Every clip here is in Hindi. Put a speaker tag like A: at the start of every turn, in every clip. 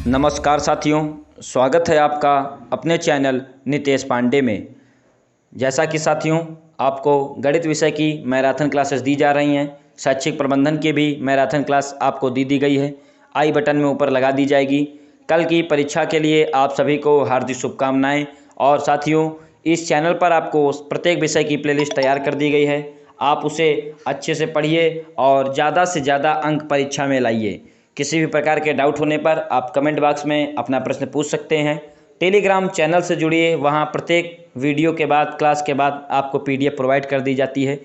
A: नमस्कार साथियों, स्वागत है आपका अपने चैनल नितेश पांडे में। जैसा कि साथियों आपको गणित विषय की मैराथन क्लासेस दी जा रही हैं, शैक्षिक प्रबंधन की भी मैराथन क्लास आपको दी गई है। आई बटन में ऊपर लगा दी जाएगी। कल की परीक्षा के लिए आप सभी को हार्दिक शुभकामनाएं। और साथियों, इस चैनल पर आपको प्रत्येक विषय की प्लेलिस्ट तैयार कर दी गई है। आप उसे अच्छे से पढ़िए और ज़्यादा से ज़्यादा अंक परीक्षा में लाइए। किसी भी प्रकार के डाउट होने पर आप कमेंट बॉक्स में अपना प्रश्न पूछ सकते हैं। टेलीग्राम चैनल से जुड़िए, वहाँ प्रत्येक वीडियो के बाद, क्लास के बाद आपको PDF प्रोवाइड कर दी जाती है।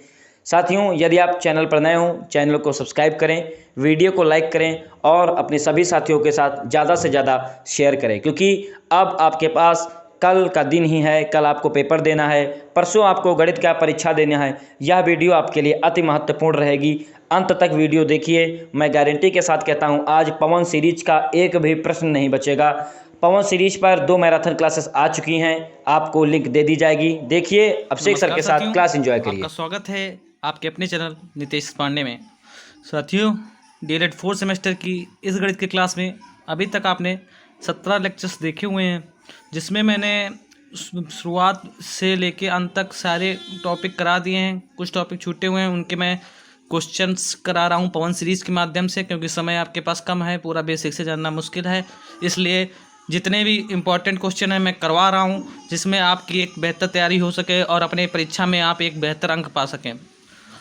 A: साथियों, यदि आप चैनल पर नए हों, चैनल को सब्सक्राइब करें, वीडियो को लाइक करें और अपने सभी साथियों के साथ ज़्यादा से ज़्यादा शेयर करें, क्योंकि अब आपके पास कल का दिन ही है। कल आपको पेपर देना है, परसों आपको गणित का परीक्षा देना है। यह वीडियो आपके लिए अति महत्वपूर्ण रहेगी। अंत तक वीडियो देखिए। मैं गारंटी के साथ कहता हूं, आज पवन सीरीज का एक भी प्रश्न नहीं बचेगा। पवन सीरीज पर 2 मैराथन क्लासेस आ चुकी हैं, आपको लिंक दे दी जाएगी। देखिए, अभिषेक सर के साथ क्लास एंजॉय करिए।
B: आपका स्वागत है आपके अपने चैनल नितेश पांडे में। साथियों, DELED 4 सेमेस्टर की इस गणित की क्लास में अभी तक आपने 17 लेक्चर्स देखे हुए हैं, जिसमें मैंने शुरुआत से लेके अंत तक सारे टॉपिक करा दिए हैं। कुछ टॉपिक छूटे हुए हैं, उनके मैं क्वेश्चंस करा रहा हूँ पवन सीरीज़ के माध्यम से, क्योंकि समय आपके पास कम है, पूरा बेसिक से जानना मुश्किल है। इसलिए जितने भी इम्पोर्टेंट क्वेश्चन हैं मैं करवा रहा हूँ, जिसमें आपकी एक बेहतर तैयारी हो सके और अपने परीक्षा में आप एक बेहतर अंक पा सकें।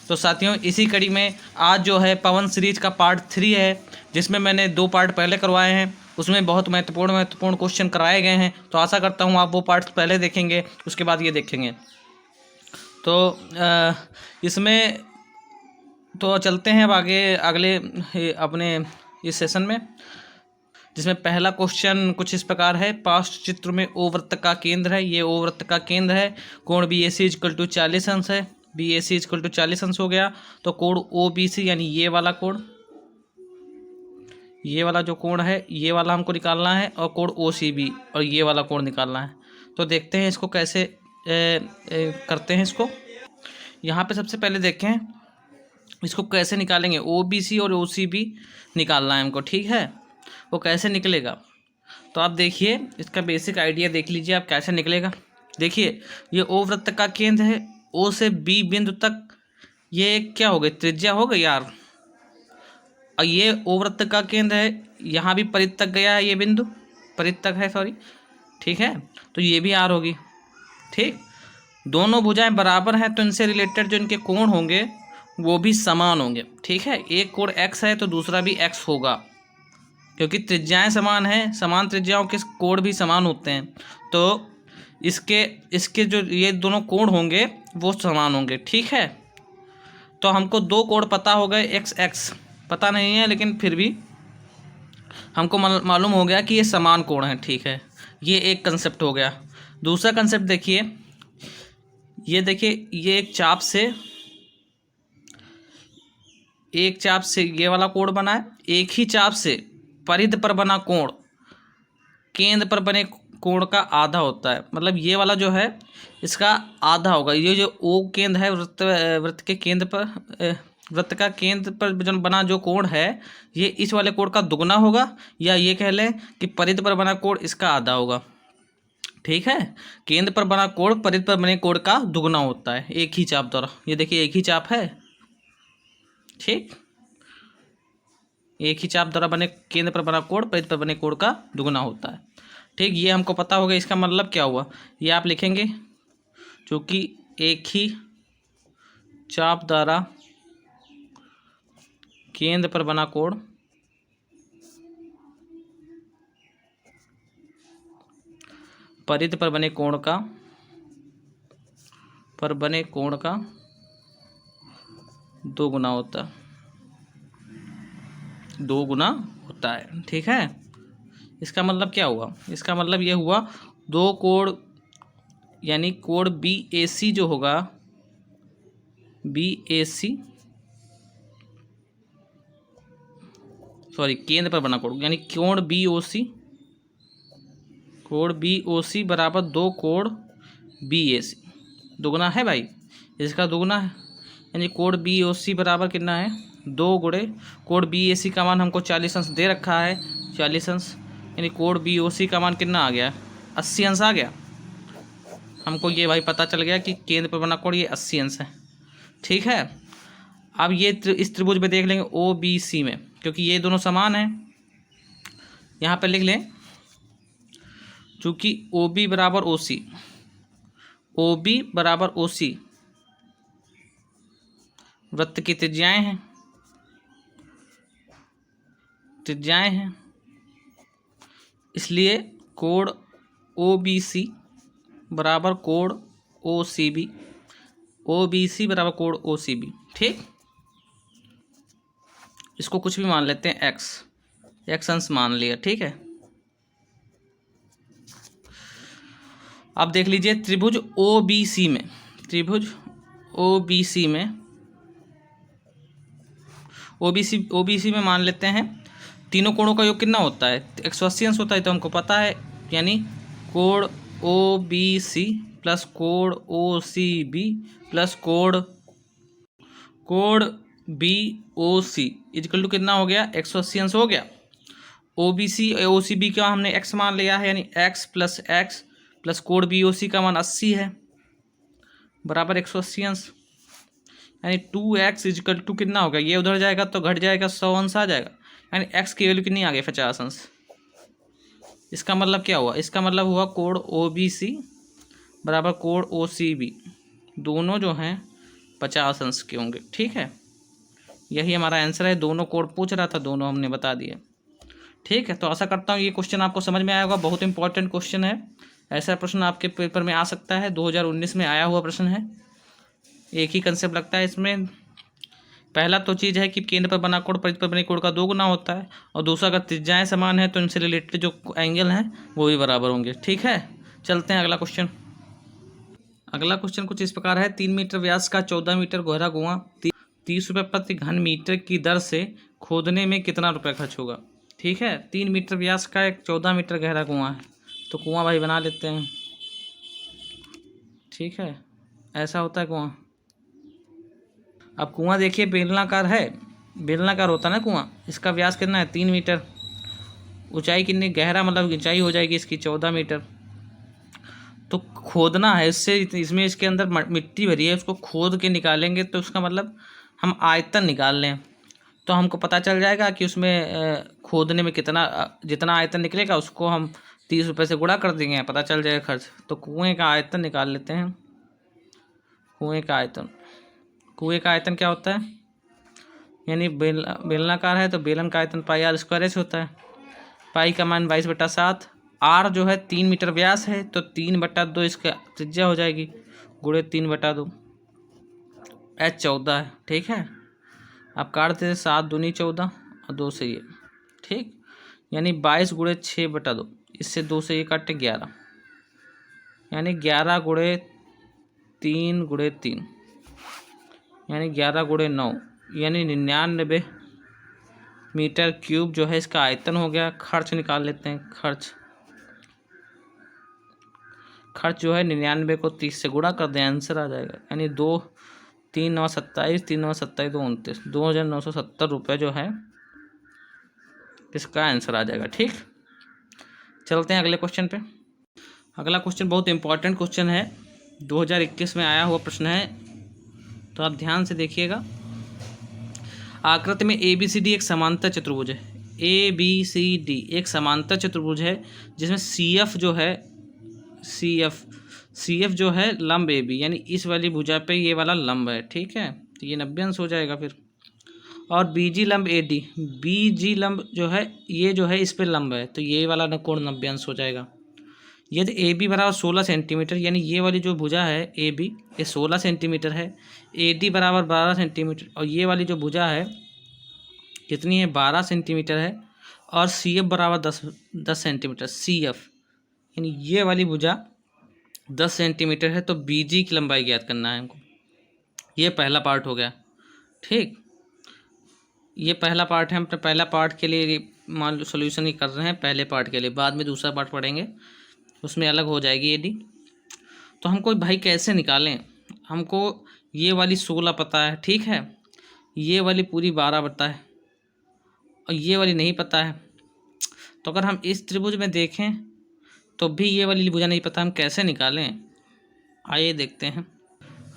B: तो साथियों, इसी कड़ी में आज जो है पवन सीरीज का पार्ट 3 है, जिसमें मैंने 2 पार्ट पहले करवाए हैं। उसमें बहुत महत्वपूर्ण क्वेश्चन कराए गए हैं। तो आशा करता हूँ आप वो पार्ट पहले देखेंगे, उसके बाद ये देखेंगे। तो इसमें तो चलते हैं अब आगे अगले अपने इस सेशन में, जिसमें पहला क्वेश्चन कुछ इस प्रकार है। पास्ट चित्र में ओ वृत्त का केंद्र है। ये ओ वृत्त का केंद्र है। कोण BAC = 40 अंश है। BAC = 40 अंश हो गया। तो कोण OBC यानी ये वाला कोण, ये वाला जो कोण है, ये वाला हमको निकालना है, और कोण OCB और ये वाला कोण निकालना है। तो देखते हैं इसको कैसे करते हैं। इसको यहाँ पे सबसे पहले देखें इसको कैसे निकालेंगे। OBC और OCB निकालना है हमको, ठीक है। वो कैसे निकलेगा, तो आप देखिए, इसका बेसिक आइडिया देख लीजिए आप कैसे निकलेगा। देखिए, ये ओ वृत्त का केंद्र है। O से B बिंदु तक ये क्या हो गई, त्रिज्या हो गई यार। और ये ओ वृत्त का केंद्र है, यहाँ भी परिध तक गया है, ये बिंदु परिध तक है, सॉरी, ठीक है। तो ये भी R होगी, ठीक। दोनों भुजाएं बराबर हैं, तो इनसे रिलेटेड जो इनके कोण होंगे वो भी समान होंगे, ठीक है। एक कोण X है तो दूसरा भी X होगा, क्योंकि त्रिज्याएं समान हैं। समान त्रिज्याओं के कोण भी समान होते हैं। तो इसके जो ये दोनों कोण होंगे वो समान होंगे, ठीक है। तो हमको 2 कोण पता हो गए, X पता नहीं है, लेकिन फिर भी हमको मालूम हो गया कि ये समान कोण है, ठीक है। ये एक कंसेप्ट हो गया। दूसरा कंसेप्ट देखिए, ये देखिए, ये एक चाप से ये वाला कोण बना है। एक ही चाप से परिध पर बना कोण केंद्र पर बने कोण का आधा होता है। मतलब ये वाला जो है इसका आधा होगा। ये जो O केंद्र है, वृत्त के केंद्र पर, वृत्त का केंद्र पर जो बना जो कोण है, ये इस वाले कोण का दुगना होगा, या ये कह लें कि परिध पर बना कोण इसका आधा होगा, ठीक है। केंद्र पर बना कोण परिध पर बने कोण का दुगना होता है एक ही चाप द्वारा। ये देखिए, एक ही चाप है, ठीक। एक ही चाप द्वारा बने केंद्र पर बना कोण परिध पर बने कोण का दुगना होता है, ठीक। ये हमको पता होगा। इसका मतलब क्या हुआ, ये आप लिखेंगे, क्योंकि एक ही चाप द्वारा केंद्र पर बना कोण परिध पर बने कोण का 2 गुना होता है, ठीक है। इसका मतलब क्या हुआ, इसका मतलब ये हुआ 2 कोण, यानी कोण BAC जो होगा, केंद्र पर बना कोण, यानी कोण BOC बराबर 2 कोण BAC। दुगना है भाई, इसका दुगना है, यानी कोण BOC बराबर कितना है, 2 गुणे कोण BAC का मान हमको 40 अंश दे रखा है, 40 अंश। यानी कोण BOC का मान कितना आ गया, 80 अंश आ गया। हमको ये भाई पता चल गया कि केंद्र पर बना कोण ये 80 अंश है। ठीक है, अब ये इस त्रिभुज में देख लेंगे OBC में, क्योंकि ये दोनों समान हैं। यहाँ पर लिख लें चूँकि OB बराबर OC, OB बराबर OC वृत्त की त्रिज्याएं हैं, इसलिए कोण OBC बराबर कोण OCB, OBC बराबर कोण OCB। ठीक, इसको कुछ भी मान लेते हैं, x अंश मान लिया। ठीक है, अब देख लीजिए त्रिभुज OBC में OBC में मान लेते हैं तीनों कोणों का योग कितना होता है, 180 अंश होता है, तो हमको पता है। यानी कोण OBC प्लस कोण OCB प्लस कोण BOC इक्वल टू कितना हो गया, 180 अंश हो गया। OBC OCB का हमने x मान लिया है, यानी x प्लस कोण BOC का मान 80 है बराबर 180 अंश, यानी 2x इक्वल टू कितना होगा, ये उधर जाएगा तो घट जाएगा, 100 अंश आ जाएगा, यानी x की वैल्यू कितनी आ गई, 50 अंश। इसका मतलब क्या हुआ, इसका मतलब हुआ कोण OBC बराबर कोण OCB दोनों जो हैं 50 अंश के होंगे। ठीक है, यही हमारा आंसर है। दोनों कोण पूछ रहा था, दोनों हमने बता दिए। ठीक है, तो आशा करता हूँ ये क्वेश्चन आपको समझ में आया होगा। बहुत इंपॉर्टेंट क्वेश्चन है, ऐसा प्रश्न आपके पेपर में आ सकता है, 2019 में आया हुआ प्रश्न है। एक ही कंसेप्ट लगता है इसमें। पहला तो चीज़ है कि केंद्र पर बना कोण परिधि पर बने कोण का 2 गुना होता है, और दूसरा अगर त्रिज्याएं समान है तो इनसे रिलेटेड जो एंगल हैं वो भी बराबर होंगे। ठीक है, चलते हैं अगला क्वेश्चन। अगला क्वेश्चन कुछ इस प्रकार है, 3 मीटर व्यास का 14 मीटर गहरा कुआं 30 रुपये प्रति घन मीटर की दर से खोदने में कितना रुपये खर्च होगा। ठीक है, 3 मीटर व्यास का एक 14 मीटर गहरा कुआं है, तो कुआं भाई बना लेते हैं। ठीक है, ऐसा होता है कुआं। अब कुआं देखिए बेलनाकार है, बेलनाकार होता है ना कुआं। इसका व्यास कितना है, 3 मीटर। ऊंचाई कितनी, गहरा मतलब ऊंचाई हो जाएगी इसकी 14 मीटर। तो खोदना है इससे, इसमें इसके अंदर मिट्टी भरी है, उसको खोद के निकालेंगे तो उसका मतलब हम आयतन निकाल लें तो हमको पता चल जाएगा कि उसमें खोदने में कितना, जितना आयतन निकलेगा उसको हम 30 रुपये से गुणा कर देंगे, पता चल जाएगा खर्च। तो कुएं का आयतन निकाल लेते हैं। कुएं का आयतन क्या होता है, यानी बेलनाकार है तो बेलन का आयतन पाई आर स्क्वायर एच होता है। पाई का मान 22/7। आर जो है 3 मीटर व्यास है तो 3/2 इसका त्रिज्या हो जाएगी, गुणे 3/2। एच 14 है। ठीक है, आप काटते थे 7 दूनी 14 और 2 से ये। ठीक, यानी 22 गुणे 6/2, इससे 2 से ये काटे 11, यानी 11 गुणे 3 गुणे 3, यानी 11 गुणे 9, यानी 99 मीटर क्यूब जो है इसका आयतन हो गया। खर्च निकाल लेते हैं। खर्च जो है 99 को 30 से गुणा कर दें, आंसर आ जाएगा, यानी 2 3 9 27, 3 9 27 2 29, 2970 रुपये जो है इसका आंसर आ जाएगा। ठीक, चलते हैं अगले क्वेश्चन पे। अगला क्वेश्चन बहुत इंपॉर्टेंट क्वेश्चन है, 2021 में आया हुआ प्रश्न है, तो आप ध्यान से देखिएगा। आकृति में ABCD एक समांतर चतुर्भुज है। ABCD एक समांतर चतुर्भुज है जिसमें CF जो है लंब AB, यानी इस वाली भुजा पे ये वाला लंब है। ठीक है, तो ये 90 अंश हो जाएगा फिर। और BG लंब AD, BG लंब जो है ये जो है इस पे लंब है, तो ये वाला कोण 90 अंश हो जाएगा। यदि AB बराबर 16 सेंटीमीटर, यानी ये वाली जो भुजा है AB ये 16 सेंटीमीटर है, AD बराबर 12 सेंटीमीटर, और ये वाली जो भुजा है कितनी है, 12 सेंटीमीटर है, और CF बराबर 10 सेंटीमीटर। CF यानी ये वाली भुजा 10 सेंटीमीटर है, तो BG की लंबाई ज्ञात करना है हमको। ये पहला पार्ट हो गया। ठीक, ये पहला पार्ट है। हम अपने पहला पार्ट के लिए मान लो सोल्यूशन ही कर रहे हैं, पहले पार्ट के लिए, बाद में दूसरा पार्ट पढ़ेंगे, उसमें अलग हो जाएगी AD। तो हमको भाई कैसे निकालें, हमको ये वाली 16 पता है। ठीक है, ये वाली पूरी 12 पता है, और ये वाली नहीं पता है, तो अगर हम इस त्रिभुज में देखें तो भी ये वाली भुजा नहीं पता, हम कैसे निकालें, आइए देखते हैं।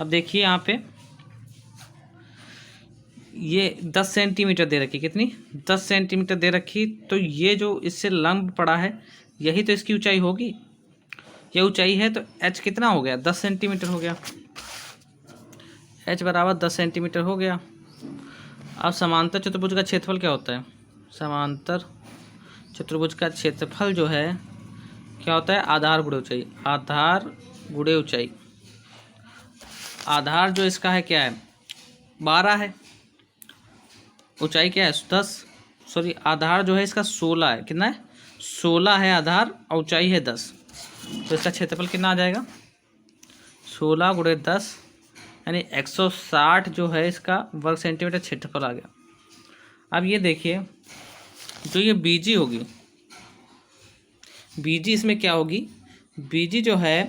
B: अब देखिए यहाँ पे ये 10 सेंटीमीटर दे रखी, कितनी 10 सेंटीमीटर दे रखी, तो ये जो इससे लंब पड़ा है यही तो इसकी ऊंचाई होगी, ये ऊंचाई है, तो h कितना हो गया 10 सेंटीमीटर हो गया, h बराबर 10 सेंटीमीटर हो गया। अब समांतर चतुर्भुज का क्षेत्रफल क्या होता है, समांतर चतुर्भुज का क्षेत्रफल जो है क्या होता है, आधार गुणे ऊंचाई, आधार गुणे ऊंचाई। आधार जो इसका है क्या है 12 है, ऊंचाई क्या है 10, सॉरी आधार जो है इसका 16 है, कितना है 16 है आधार और ऊंचाई है 10, तो इसका क्षेत्रफल कितना आ जाएगा 16 गुणे 10 यानी 160 जो है इसका वर्ग सेंटीमीटर क्षेत्रफल आ गया। अब ये देखिए जो ये बीजी होगी, बीजी इसमें क्या होगी, बीजी जो है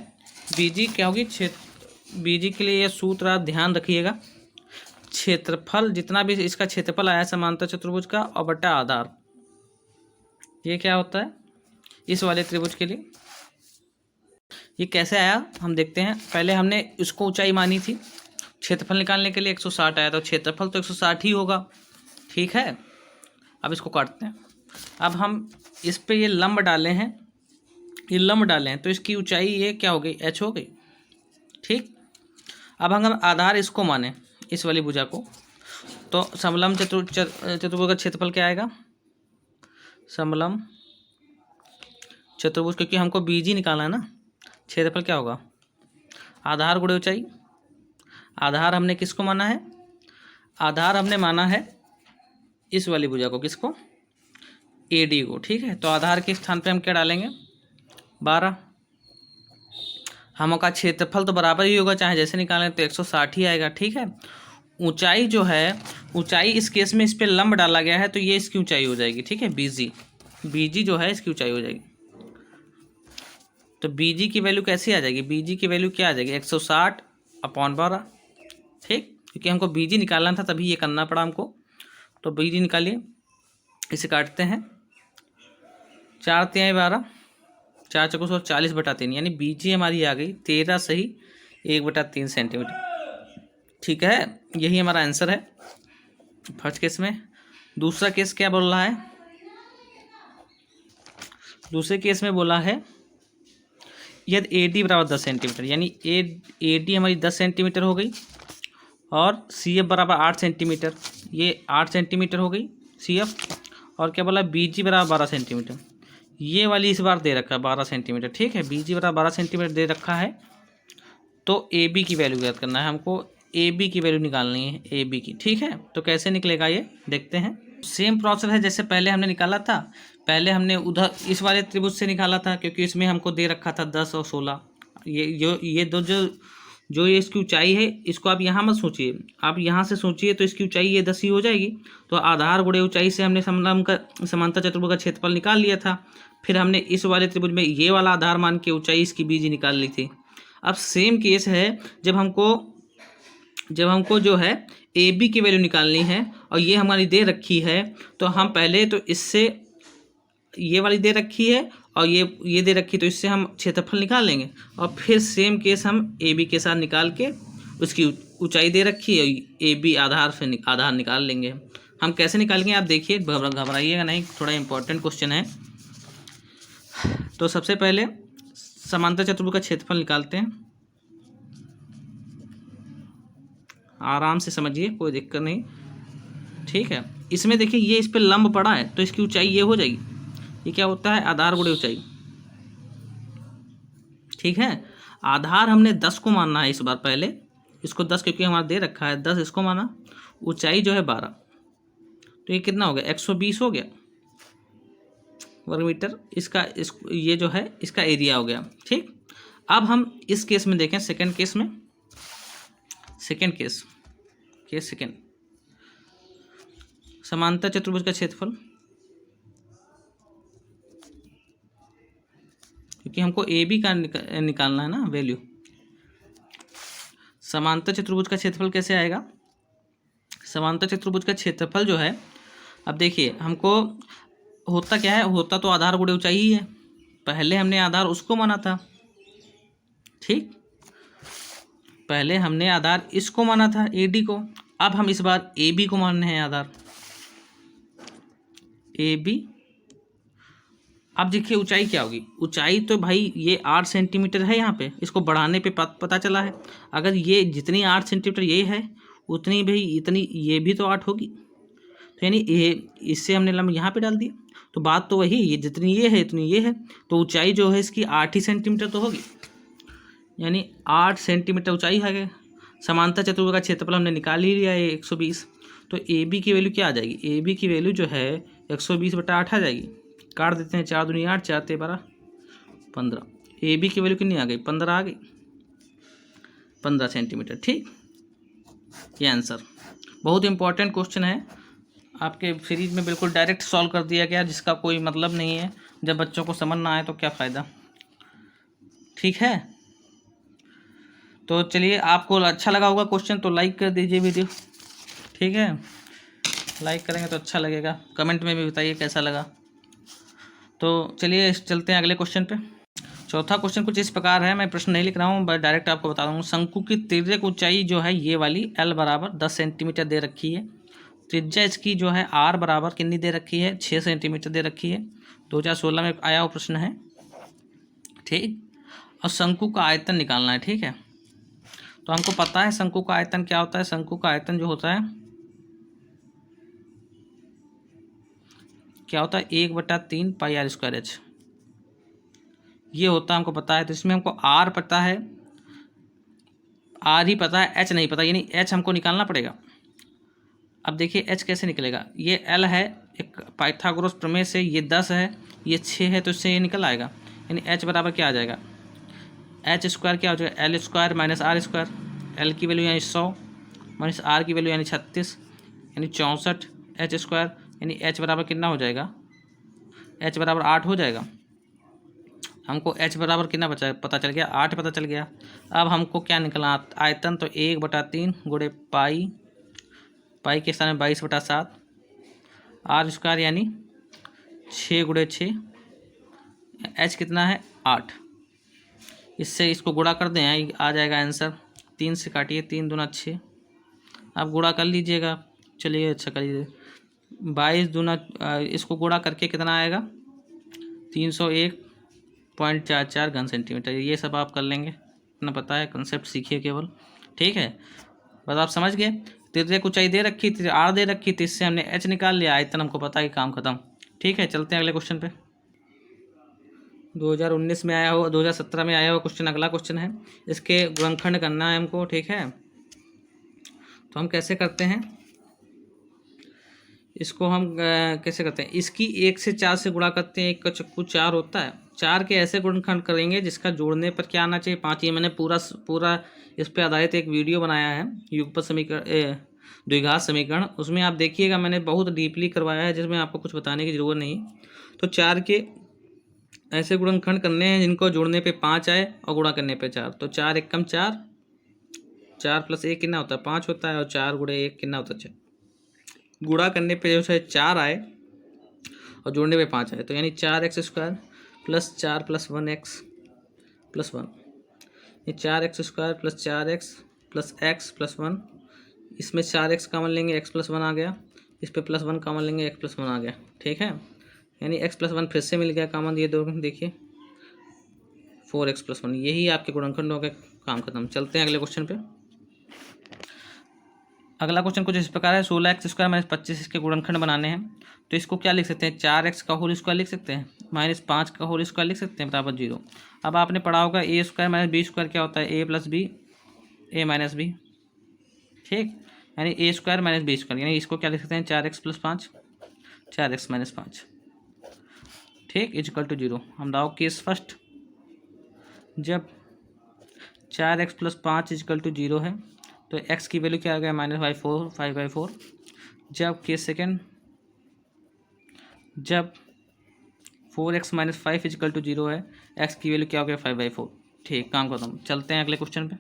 B: बीजी क्या होगी बीजी के लिए ये सूत्र आप ध्यान रखिएगा, क्षेत्रफल जितना भी इसका क्षेत्रफल आया समांतर चतुर्भुज का और बटा आधार, ये क्या होता है इस वाले त्रिभुज के लिए। ये कैसे आया हम देखते हैं। पहले हमने इसको ऊंचाई मानी थी, क्षेत्रफल निकालने के लिए 160 आया, तो क्षेत्रफल तो 160 ही होगा, ठीक है। अब इसको काटते हैं। अब हम इस पे ये लंब डाले हैं, ये लंब डाले हैं, तो इसकी ऊंचाई ये क्या हो गई h हो गई, ठीक। अब हम आधार इसको माने इस वाली भुजा को, तो समलंब चतुर्भुज का क्षेत्रफल क्या आएगा, समलंब चतुर्भुज, क्योंकि हमको बीजी निकालना है ना, क्षेत्रफल क्या होगा आधार गुणे ऊंचाई। आधार हमने किसको माना है, आधार हमने माना है इस वाली भुजा को, किसको AD को, ठीक है। तो आधार के स्थान पे हम क्या डालेंगे 12, हमका क्षेत्रफल तो बराबर ही होगा, चाहे जैसे निकालें तो 160 ही आएगा, ठीक है। ऊंचाई जो है, ऊंचाई इस केस में इस पे लंब डाला गया है तो ये इसकी ऊंचाई हो जाएगी, ठीक है, बीजी जो है इसकी ऊंचाई हो जाएगी। तो बीजी की वैल्यू कैसी आ जाएगी, बीजी की वैल्यू क्या आ जाएगी 160/12, ठीक, क्योंकि हमको बीजी निकालना था तभी ये करना पड़ा हमको। तो बीजी निकालिए, इसे काटते हैं, 4 तिहाई 12, 4 चौको 40/3, यानी बीजी हमारी आ गई 13 सही 1/3 सेंटीमीटर, ठीक है। यही हमारा आंसर है फर्स्ट केस में। दूसरा केस क्या बोल रहा है, दूसरे केस में बोला है यदि AD बराबर 10 सेंटीमीटर, यानी AD हमारी 10 सेंटीमीटर हो गई और CF बराबर 8 सेंटीमीटर, ये 8 सेंटीमीटर हो गई CF, और क्या बोला BG बराबर 12 सेंटीमीटर, ये वाली इस बार दे रखा है 12 सेंटीमीटर, ठीक है। BG बराबर 12 सेंटीमीटर दे रखा है, तो AB की वैल्यू ज्ञात करना है हमको, AB की वैल्यू निकालनी है AB की, ठीक है। तो कैसे निकलेगा ये देखते हैं। सेम प्रोसेस है जैसे पहले हमने निकाला था, पहले हमने उधर इस वाले त्रिभुज से निकाला था, क्योंकि इसमें हमको दे रखा था 10 और 16, ये दो जो ये इसकी ऊंचाई है, इसको आप यहाँ मत सोचिए, आप यहाँ से सोचिए, तो इसकी ऊंचाई ये 10 ही हो जाएगी। तो आधार गुणे ऊंचाई से हमने समांतर चतुर्भुज का क्षेत्रफल निकाल लिया था, फिर हमने इस वाले त्रिभुज में ये वाला आधार मान के ऊंचाई इसकी बीजी निकाल ली थी। अब सेम केस है, जब हमको जो है AB की वैल्यू निकालनी है और ये हमारी दे रखी है, तो हम पहले तो इससे ये वाली दे रखी है और ये दे रखी, तो इससे हम क्षेत्रफल निकाल लेंगे, और फिर सेम केस हम AB के साथ निकाल के उसकी ऊंचाई दे रखी है AB आधार से आधार निकाल लेंगे। हम कैसे निकालेंगे आप देखिए, घबराइएगा नहीं, थोड़ा इंपॉर्टेंट क्वेश्चन है। तो सबसे पहले समांतर चतुर्भुज का क्षेत्रफल निकालते हैं, आराम से समझिए, कोई दिक्कत नहीं, ठीक है। इसमें देखिए ये इस पे लंब पड़ा है, तो इसकी ऊंचाई ये हो जाएगी, ये क्या होता है आधार गुणे ऊंचाई, ठीक है। आधार हमने 10 को मानना है इस बार, पहले इसको 10 क्योंकि हमारा दे रखा है 10 इसको माना, ऊंचाई जो है 12, तो ये कितना हो गया 120 हो गया वर्ग मीटर, ये जो है इसका एरिया हो गया, ठीक। अब हम इस केस में देखें, सेकेंड केस में, सेकेंड केस सेकेंड, समांतर चतुर्भुज का क्षेत्रफल, क्योंकि हमको AB का निकालना है ना वैल्यू। समांतर चतुर्भुज का क्षेत्रफल कैसे आएगा, समांतर चतुर्भुज का क्षेत्रफल जो है, अब देखिए हमको होता क्या है, होता तो आधार गुणे ऊंचाई ही है। पहले हमने आधार उसको माना था, ठीक, पहले हमने आधार इसको माना था AD को। अब हम इस बार AB को मान रहे हैं आधार, AB। अब देखिए ऊंचाई क्या होगी, ऊंचाई तो भाई ये 8 सेंटीमीटर है यहाँ पे, इसको बढ़ाने पे पता चला है। अगर ये जितनी 8 सेंटीमीटर ये है उतनी भाई इतनी ये भी तो 8 होगी, तो यानी ये इससे हमने लंब यहाँ पे डाल दिया। तो बात तो वही, ये जितनी ये है इतनी ये है, तो ऊंचाई जो है इसकी 8 ही सेंटीमीटर तो होगी, यानी 8 सेंटीमीटर ऊंचाई है। समांतर चतुर्भुज का क्षेत्रफल हमने निकाल ही लिया है 120। तो AB की वैल्यू क्या आ जाएगी, AB की वैल्यू जो है 120/8 आ जाएगी। काट देते हैं, 4 दूनी 8, 4 ते 12, 15। AB की वैल्यू कितनी आ गई, 15 आ गई, 15 सेंटीमीटर। ठीक, ये आंसर। बहुत इंपॉर्टेंट क्वेश्चन है, आपके सीरीज में बिल्कुल डायरेक्ट सॉल्व कर दिया गया, जिसका कोई मतलब नहीं है। जब बच्चों को समझ ना आए तो क्या फ़ायदा। ठीक है, तो चलिए, आपको अच्छा लगा होगा क्वेश्चन तो लाइक कर दीजिए वीडियो। ठीक है, लाइक करेंगे तो अच्छा लगेगा। कमेंट में भी बताइए कैसा लगा। तो चलिए चलते हैं अगले क्वेश्चन पे। चौथा क्वेश्चन कुछ इस प्रकार है, मैं प्रश्न नहीं लिख रहा हूँ, बस डायरेक्ट आपको बता दूँगा। शंकु की तिर्यक ऊंचाई जो है ये वाली L बराबर 10 सेंटीमीटर दे रखी है। त्रिज्या इसकी जो है R बराबर कितनी दे रखी है, 6 सेंटीमीटर दे रखी है। 2016 में आया हुआ प्रश्न है। ठीक, और शंकु का आयतन निकालना है। ठीक है, तो हमको पता है शंकु का आयतन क्या होता है। शंकु का आयतन जो होता है क्या होता है, 1/3 पाई R स्क्वायर H, ये होता है, हमको पता है। तो इसमें हमको R पता है, R ही पता है, H नहीं पता, यानी H हमको निकालना पड़ेगा। अब देखिए H कैसे निकलेगा, ये L है, एक पाइथागोरस प्रमेय से ये 10 है, ये 6 है, तो इससे ये निकल आएगा। यानी H बराबर क्या आ जाएगा, H स्क्वायर क्या हो जाएगा, L square minus R square. L की वैल्यू यानी 100 माइनस R की वैल्यू यानी 36, यानी 64 H स्क्वायर, यानी H बराबर कितना हो जाएगा, H बराबर 8 हो जाएगा। हमको H बराबर कितना बचा पता चल गया, 8 पता चल गया। अब हमको क्या निकलना, आयतन तो 1/3 गुणे पाई, पाई के स्थान में 22/7, R स्क्वायर यानी 6 गुणे 6, H कितना है 8। इससे इसको गुणा कर दें, आ जाएगा आंसर। 3 से काटिए, 3 दूना 6, आप गुणा कर लीजिएगा। चलिए अच्छा करिए, 22 दूना इसको गुणा करके कितना आएगा, 301.44 घन सेंटीमीटर। ये सब आप कर लेंगे, इतना पता है, कंसेप्ट सीखिए केवल। ठीक है, बस आप समझ गए। तिर्यक ऊंचाई दे रखी थी, R दे रखी थी, इससे हमने H निकाल लिया, आयतन हमको पता है, काम खत्म। ठीक है, चलते हैं अगले क्वेश्चन पे। 2019 में आया हुआ, 2017 में आया हुआ क्वेश्चन, अगला क्वेश्चन है। इसके गुणनखंड करना है हमको। ठीक है, तो हम कैसे करते हैं इसको, हम कैसे करते हैं, इसकी 1 से 4 से गुणा करते हैं। 1 का चक्कू 4 होता है, 4 के ऐसे गुणनखंड करेंगे जिसका जोड़ने पर क्या आना चाहिए, 5। ये मैंने पूरा इस पर आधारित एक वीडियो बनाया है, युगपत समीकरण, द्विघात समीकरण। उसमें आप देखिएगा, मैंने बहुत डीपली करवाया है, जिसमें आपको कुछ बताने की ज़रूरत नहीं। तो 4 के ऐसे गुणनखंड करने हैं जिनको जोड़ने पे 5 आए और गुणा करने पे 4। तो 4 एकम 4, 4 + 1 कितना होता है, 5 होता है, और 4 गुणे 1 कितना होता है, 6। गुणा करने पे जो है 4 आए और जोड़ने पे 5 आए, तो यानी 4x स्क्वायर प्लस 4 + 1x + 1, ये 4x square plus 4x plus x + 1। इसमें 4x कॉमन लेंगे, x + 1 आ गया। इस पे +1 कॉमन लेंगे, x + 1 आ गया। ठीक है, यानी x + 1 फिर से मिल गया कॉमन, ये दो देखिए 4x + 1, यही आपके गुणनखंड हो गए, काम खत्म। चलते हैं अगले क्वेश्चन पे। अगला क्वेश्चन कुछ इस प्रकार है, 16x स्क्वायर माइनस 25 इसके गुणनखंड बनाने हैं। तो इसको क्या लिख सकते हैं, 4x का होल स्क्वायर लिख सकते हैं, माइनस 5 का होल स्क्वायर लिख सकते हैं, बराबर 0। अब आपने पढ़ा होगा a square minus b square क्या होता है, a + b, a - b। ठीक, यानी a square minus b square, यानी इसको क्या लिख सकते हैं, 4x + 5, 4x - 5। ठीक, = 0। हम लाओ केस फर्स्ट, जब 4x + 5 = 0 है, तो x की वैल्यू क्या आ गया, -5/4। जब केस सेकेंड, जब 4x - 5 = 0 है, x की वैल्यू क्या हो गया, 5/4। ठीक, काम खत्म। चलते हैं अगले क्वेश्चन पे।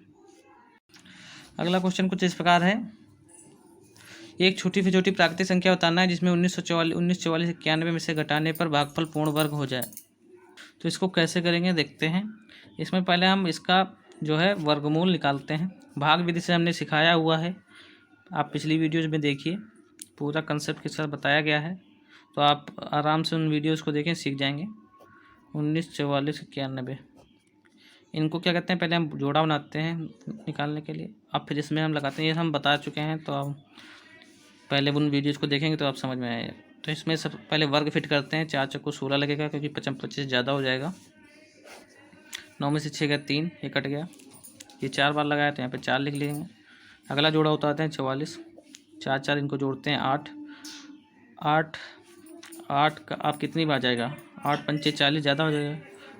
B: अगला क्वेश्चन कुछ इस प्रकार है, एक छोटी से छोटी प्राकृतिक संख्या बताना है जिसमें 1944 91 में से घटाने पर भागफल पूर्ण वर्ग हो जाए। तो इसको कैसे करेंगे देखते हैं। इसमें पहले हम इसका जो है वर्गमूल निकालते हैं। भाग विधि से हमने सिखाया हुआ है, आप पिछली वीडियोज़ में देखिए, पूरा कंसेप्ट के साथ बताया गया है, तो आप आराम से उन वीडियोज़ को देखें, सीख जाएंगे। 1944 91 इनको क्या कहते हैं, पहले हम जोड़ा बनाते हैं निकालने के लिए, अब फिर इसमें हम लगाते हैं। ये हम बता चुके हैं, तो आप पहले उन वीडियोज़ को देखेंगे तो आप समझ में आएगा। तो इसमें सब पहले वर्ग फिट करते हैं। 4 चक्कू 16 लगेगा क्योंकि 25 ज़्यादा हो जाएगा। 9 में से 6 गया 3, ये कट गया। ये 4 बार लगाया तो यहाँ पे 4 लिख लेंगे। अगला जोड़ा उतारते हैं 44, 4 4 इनको जोड़ते हैं 8 8 8 का आप कितनी बार जाएगा, 8 पंचे 40 ज़्यादा हो जाएगा।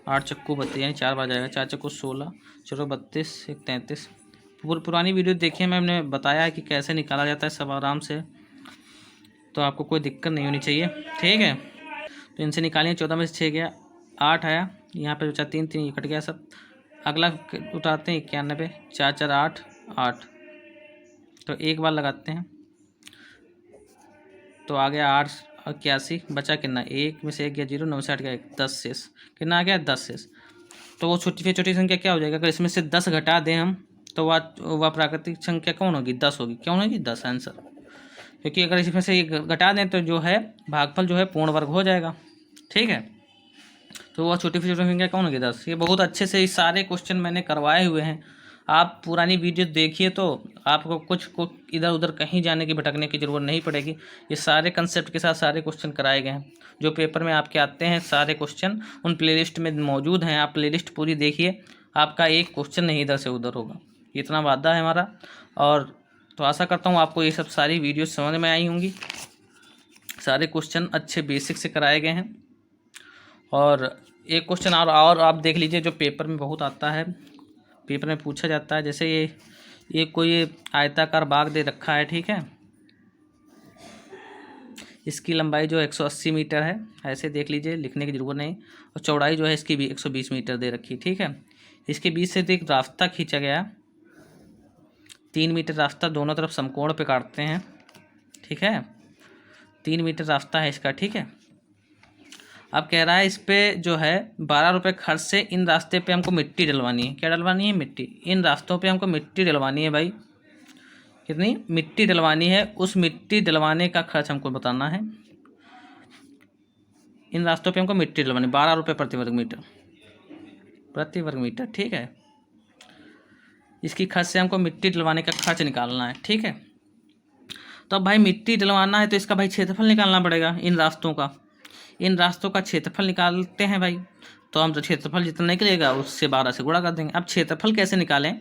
B: 8 चक्कू 32 यानी 4 बार जाएगा। 4 चक्कू 16, चलो 32, 1 33। पुरानी वीडियो देखिए, मैंने बताया है कि कैसे निकाला जाता है सब आराम से, तो आपको कोई दिक्कत नहीं होनी चाहिए, ठीक है। तो इनसे निकालिए। 14 में से 6 गया 8 आया, यहाँ पे बचा 3 3, ये कट गया सब। अगला उतारते हैं 91, 4 4 8 8, तो एक बार लगाते हैं तो आ गया 8 81। बचा कितना, 1 में से 1 गया 0, 9 से 8 गया 1, 10 शेष। कितना आ गया 10 शेष। तो वो छोटी से छोटी संख्या क्या हो जाएगा, अगर इसमें से 10 घटा दें हम तो वह प्राकृतिक संख्या कौन होगी, 10 होगी। क्यों होगी 10 आंसर, क्योंकि अगर इसमें से ये घटा दें तो जो है भागफल जो है पूर्ण वर्ग हो जाएगा, ठीक है। तो वह छोटी से छोटी संख्या कौन होगी 10। ये बहुत अच्छे से ये सारे क्वेश्चन मैंने करवाए हुए हैं, आप पुरानी वीडियो देखिए तो आपको कुछ को इधर उधर कहीं जाने की भटकने की ज़रूरत नहीं पड़ेगी। ये सारे कंसेप्ट के साथ सारे क्वेश्चन कराए गए हैं जो पेपर में आपके आते हैं। सारे क्वेश्चन उन प्लेलिस्ट में मौजूद हैं, आप प्लेलिस्ट पूरी देखिए, आपका एक क्वेश्चन नहीं इधर से उधर होगा, इतना वादा है हमारा। और तो आशा करता हूँ आपको ये सब सारी वीडियो समझ में आई होंगी। सारे क्वेश्चन अच्छे बेसिक से कराए गए हैं। और एक क्वेश्चन और आप देख लीजिए जो पेपर में बहुत आता है, पेपर में पूछा जाता है। जैसे ये कोई आयताकार बाग दे रखा है, ठीक है, इसकी लंबाई जो 180 मीटर है, ऐसे देख लीजिए, लिखने की ज़रूरत नहीं। और चौड़ाई जो है इसकी भी 120 मीटर दे रखी है, ठीक है। इसके बीच से एक रास्ता खींचा गया, 3 मीटर रास्ता, दोनों तरफ समकोण पे काटते हैं, ठीक है। 3 मीटर रास्ता है इसका, ठीक है। अब कह रहा है इस पे जो है 12 रुपये खर्च से इन रास्ते पे हमको मिट्टी डलवानी है। क्या डलवानी है, मिट्टी। इन रास्तों पे हमको मिट्टी डलवानी है भाई, कितनी मिट्टी डलवानी है, उस मिट्टी डलवाने का खर्च हमको बताना है। इन रास्तों पे हमको मिट्टी डलवानी 12 रुपये प्रति वर्ग मीटर, ठीक है। इसकी खर्च से हमको मिट्टी डलवाने का खर्च निकालना है, ठीक है। तो अब भाई मिट्टी डलवाना है तो इसका भाई क्षेत्रफल निकालना पड़ेगा। इन रास्तों का क्षेत्रफल निकालते हैं भाई, तो हम तो क्षेत्रफल जितना निकलेगा उससे 12 से गुणा कर देंगे। अब क्षेत्रफल कैसे निकालें,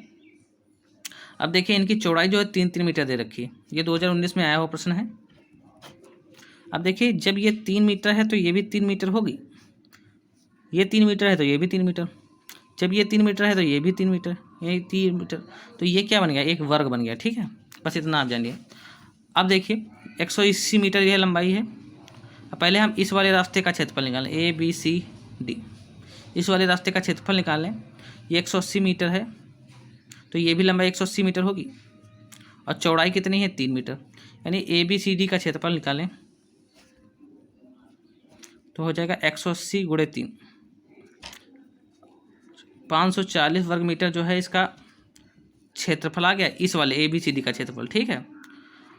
B: अब देखिए इनकी चौड़ाई जो है 3 मीटर दे रखी है, ये 2019 में आया हुआ प्रश्न है। अब देखिए जब ये 3 मीटर है तो ये भी 3 मीटर होगी, ये 3 मीटर है तो ये भी 3 मीटर, जब ये 3 मीटर है तो ये भी 3 मीटर, ये 3 मीटर, तो ये क्या बन गया, एक वर्ग बन गया, ठीक है। बस इतना आप जानिए। अब देखिए 180 मीटर यह लंबाई है। पहले हम इस वाले रास्ते का क्षेत्रफल निकालें, ABCD, इस वाले रास्ते का क्षेत्रफल निकालें। ये 180 मीटर है तो ये भी लंबाई 180 मीटर होगी, और चौड़ाई कितनी है 3 मीटर, यानी ABCD का क्षेत्रफल निकालें तो हो जाएगा 180 गुणे 3, 540 वर्ग मीटर जो है इसका क्षेत्रफल आ गया, इस वाले ABCD का क्षेत्रफल, ठीक है।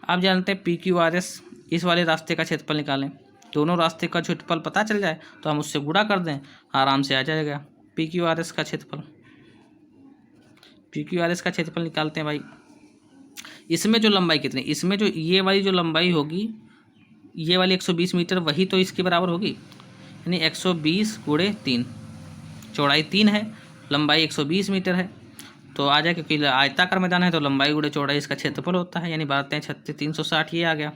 B: आप जानते हैं PQRS, इस वाले रास्ते का क्षेत्रफल निकालें, दोनों रास्ते का क्षेत्रफल पता चल जाए तो हम उससे गुणा कर दें, आराम से आ जाएगा PQRS का क्षेत्रफल। PQRS का क्षेत्रफल निकालते हैं भाई। इसमें जो लंबाई कितनी, इसमें जो ये वाली जो लंबाई होगी, ये वाली 120 मीटर, वही तो इसके बराबर होगी, यानी 120 गुणे 3, चौड़ाई 3 है, लंबाई 120 मीटर है, तो आ जाए, क्योंकि आयताकार मैदान है तो लंबाई गुणे चौड़ाई इसका क्षेत्रफल होता है, यानी 12 36 360, ये आ गया,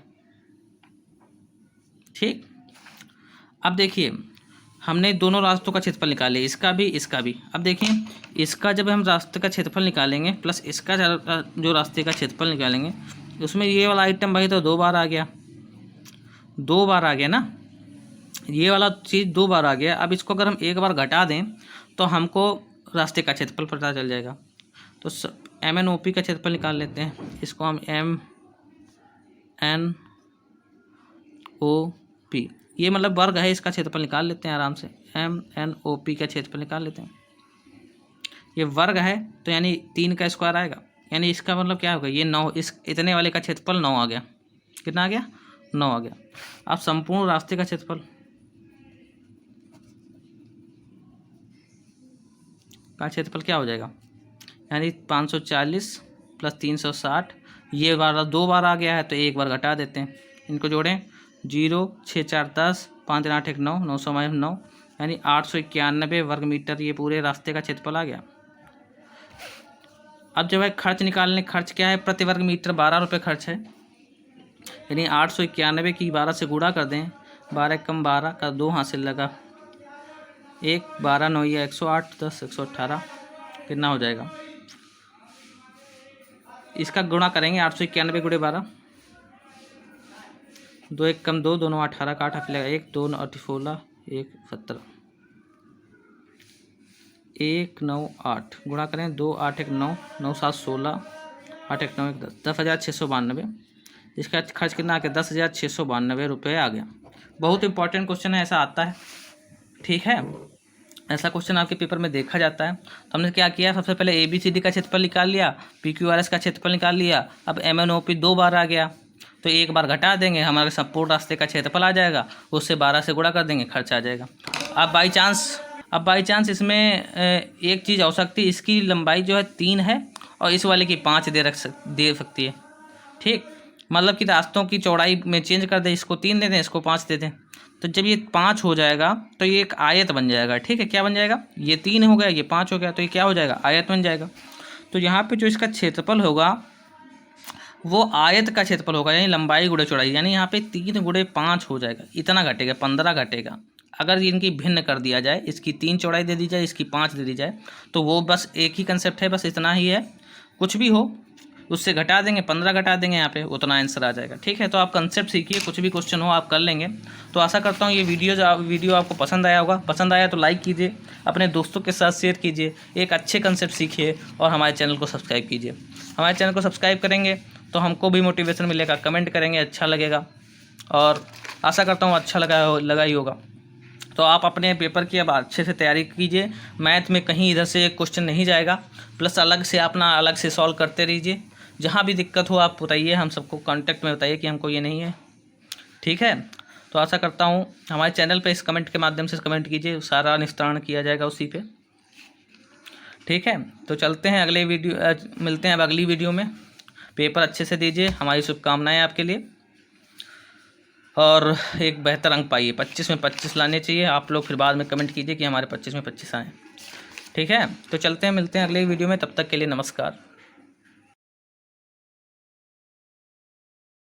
B: ठीक। अब देखिए हमने दोनों रास्तों का क्षेत्रफल निकाले, इसका भी। अब देखिए इसका जब हम रास्ते का क्षेत्रफल निकालेंगे प्लस इसका जो रास्ते का क्षेत्रफल निकालेंगे, उसमें ये वाला आइटम भाई तो 2 बार आ गया, 2 बार आ गया ना, ये वाला चीज़ 2 बार आ गया। अब इसको अगर हम एक बार घटा दें तो हमको रास्ते का क्षेत्रफल पता चल जाएगा। तो MNOP का क्षेत्रफल निकाल लेते हैं, इसको हम MNOP, ये मतलब वर्ग है, इसका क्षेत्रफल निकाल लेते हैं आराम से। MNOP का क्षेत्रफल निकाल लेते हैं। ये वर्ग है तो यानी 3 का स्क्वायर आएगा, यानी इसका मतलब क्या होगा, ये 9, इस इतने वाले का क्षेत्रफल 9 आ गया। कितना आ गया? 9 आ गया। अब संपूर्ण रास्ते का क्षेत्रफल क्या हो जाएगा, यानी 540 प्लस 360, ये बार 2 बार आ गया है तो एक बार घटा देते हैं, इनको जोड़ें, 0 6 4 10, 5 3 8 1 9, 900 - 9, यानी 891 वर्ग मीटर ये पूरे रास्ते का क्षेत्रफल आ गया। अब जब है खर्च निकालने, खर्च क्या है, प्रति वर्ग मीटर 12 रुपये खर्च है, यानी 891 की 12 से गुणा कर दें, 12 कम 12 का 2 हासिल लगा, 1 12 9 या 108, 10 118, कितना हो जाएगा, इसका गुणा करेंगे 891 × 12, 2 1 कम 2, 2 9 18 का 8 हासिल लगा, 1 2 9 16, 1 17, 1 9 8 गुणा करें, 2 8 1 9, 9 7 16, 8 1 9 1 10, 10,692, इसका खर्च कितना आ गया, 10,692 रुपये आ गया। बहुत इंपॉर्टेंट क्वेश्चन है, ऐसा आता है, ठीक है, ऐसा क्वेश्चन आपके पेपर में देखा जाता है। तो हमने क्या किया, सबसे पहले ABCD का क्षेत्रफल निकाल लिया, PQRS का क्षेत्रफल निकाल लिया, अब MNOP 2 बार आ गया तो एक बार घटा देंगे, हमारे संपूर्ण रास्ते का क्षेत्रफल आ जाएगा, उससे 12 से गुणा कर देंगे, खर्च आ जाएगा। अब बाई चांस इसमें एक चीज़ हो सकती है, इसकी लंबाई जो है 3 है और इस वाले की 5 दे सकती है, ठीक, मतलब कि रास्तों की चौड़ाई में चेंज कर दें, इसको 3 दे दें, इसको 5 दे दें, तो जब ये 5 हो जाएगा तो ये एक आयत बन जाएगा, ठीक है, क्या बन जाएगा, ये 3 हो गया, ये 5 हो गया, तो ये क्या हो जाएगा, आयत बन जाएगा। तो यहाँ पे जो इसका क्षेत्रफल होगा वो आयत का क्षेत्रफल होगा, यानी लंबाई गुणे चौड़ाई, यानी यहाँ पे 3 × 5 हो जाएगा, इतना घटेगा, 15 घटेगा। अगर इनकी भिन्न कर दिया जाए, इसकी 3 चौड़ाई दे दी जाए, इसकी 5 दे दी जाए, तो वो बस एक ही कंसेप्ट है, बस इतना ही है, कुछ भी हो उससे घटा देंगे, 15 घटा देंगे, यहाँ पे उतना आंसर आ जाएगा, ठीक है। तो आप कंसेप्ट सीखिए, कुछ भी क्वेश्चन हो आप कर लेंगे। तो आशा करता हूँ ये वीडियो आपको पसंद आया होगा, पसंद आया तो लाइक कीजिए, अपने दोस्तों के साथ शेयर कीजिए, एक अच्छे कंसेप्ट सीखिए और हमारे चैनल को सब्सक्राइब कीजिए। हमारे चैनल को सब्सक्राइब करेंगे तो हमको भी मोटिवेशन मिलेगा, कमेंट करेंगे, अच्छा लगेगा, और आशा करता हूँ अच्छा लगा ही होगा। तो आप अपने पेपर की अब अच्छे से तैयारी कीजिए, मैथ में कहीं इधर से एक क्वेश्चन नहीं जाएगा, प्लस अलग से अपना अलग से सॉल्व करते रहिए, जहाँ भी दिक्कत हो आप बताइए, हम सबको कांटेक्ट में बताइए कि हमको ये नहीं है, ठीक है। तो आशा करता हूँ हमारे चैनल पे इस कमेंट के माध्यम से कमेंट कीजिए, सारा निस्तारण किया जाएगा उसी पे, ठीक है। तो चलते हैं अगले वीडियो, मिलते हैं अब अगली वीडियो में। पेपर अच्छे से दीजिए, हमारी शुभकामनाएं आपके लिए, और एक बेहतर अंक पाइए, 25 में 25 लाने चाहिए आप लोग, फिर बाद में कमेंट कीजिए कि हमारे 25 में 25 आए, ठीक है। तो चलते हैं, मिलते हैं अगले वीडियो में, तब तक के लिए नमस्कार।